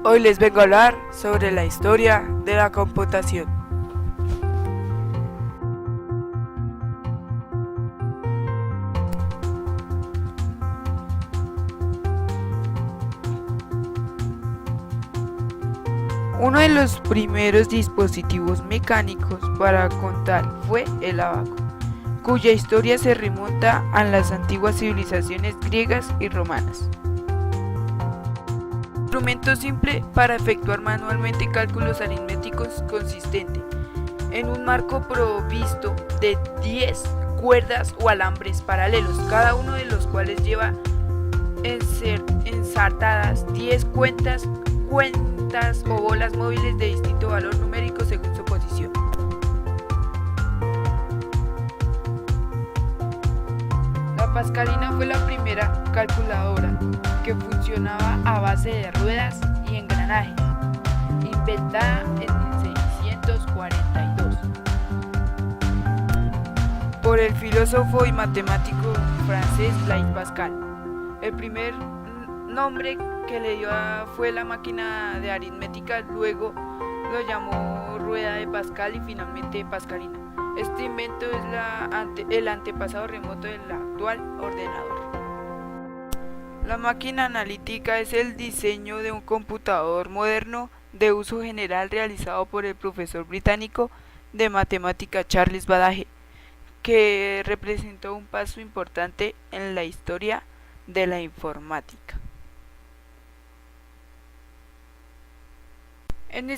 Hoy les vengo a hablar sobre la historia de la computación. Uno de los primeros dispositivos mecánicos para contar fue el abaco, cuya historia se remonta a las antiguas civilizaciones griegas y romanas. Instrumento simple para efectuar manualmente cálculos aritméticos consistente en un marco provisto de 10 cuerdas o alambres paralelos, cada uno de los cuales lleva ensartadas 10 cuentas o bolas móviles de distinto valor numérico según su posición. La pascalina fue la primera calculadora que funcionaba a base de ruedas y engranajes, inventada en 1642 por el filósofo y matemático francés Blaise Pascal. El primer nombre que le dio fue la máquina de aritmética, luego lo llamó rueda de Pascal y finalmente pascalina. Este invento es el antepasado remoto del actual ordenador. La máquina analítica es el diseño de un computador moderno de uso general realizado por el profesor británico de matemática Charles Babbage, que representó un paso importante en la historia de la informática. En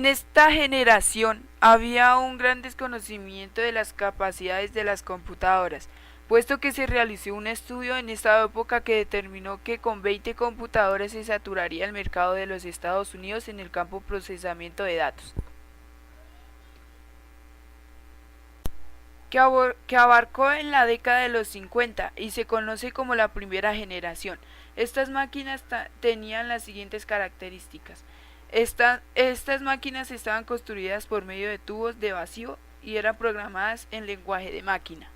esta generación había un gran desconocimiento de las capacidades de las computadoras, puesto que se realizó un estudio en esta época que determinó que con 20 computadoras se saturaría el mercado de los Estados Unidos en el campo procesamiento de datos, que abarcó en la década de los 50 y se conoce como la primera generación. Estas máquinas tenían las siguientes características. Estas máquinas estaban construidas por medio de tubos de vacío y eran programadas en lenguaje de máquina.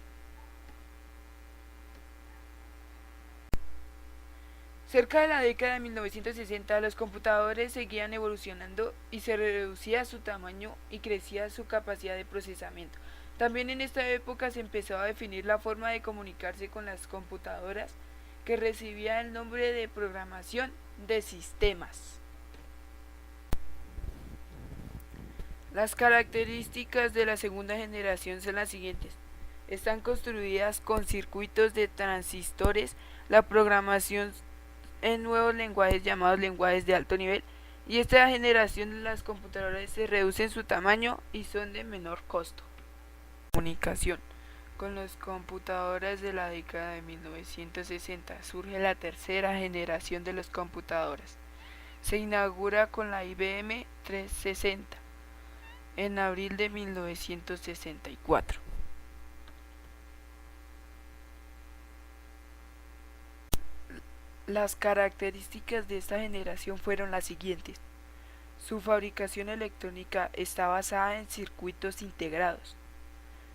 Cerca de la década de 1960, los computadores seguían evolucionando y se reducía su tamaño y crecía su capacidad de procesamiento. También en esta época se empezó a definir la forma de comunicarse con las computadoras, que recibía el nombre de programación de sistemas. Las características de la segunda generación son las siguientes. Están construidas con circuitos de transistores, la programación en nuevos lenguajes llamados lenguajes de alto nivel, y esta generación de las computadoras se reduce en su tamaño y son de menor costo. Comunicación. Con las computadoras de la década de 1960 surge la tercera generación de las computadoras. Se inaugura con la IBM 360 en abril de 1964. Las características de esta generación fueron las siguientes. Su fabricación electrónica está basada en circuitos integrados.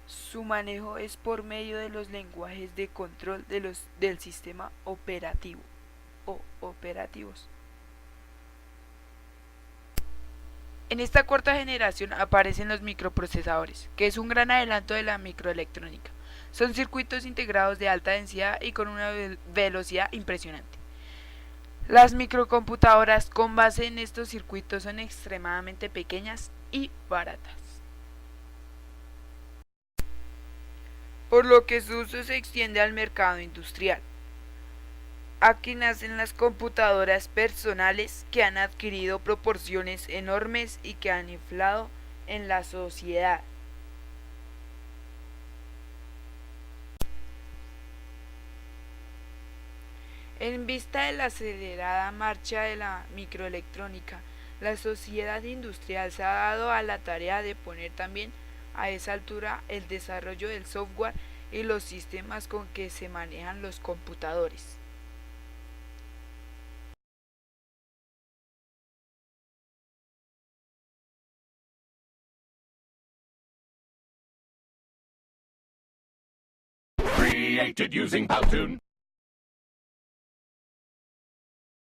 Su manejo es por medio de los lenguajes de control del sistema operativo o operativos. En esta cuarta generación aparecen los microprocesadores, que es un gran adelanto de la microelectrónica. Son circuitos integrados de alta densidad y con una velocidad impresionante. Las microcomputadoras con base en estos circuitos son extremadamente pequeñas y baratas, por lo que su uso se extiende al mercado industrial. Aquí nacen las computadoras personales, que han adquirido proporciones enormes y que han inflado en la sociedad. En vista de la acelerada marcha de la microelectrónica, la sociedad industrial se ha dado a la tarea de poner también a esa altura el desarrollo del software y los sistemas con que se manejan los computadores. Created using Powtoon.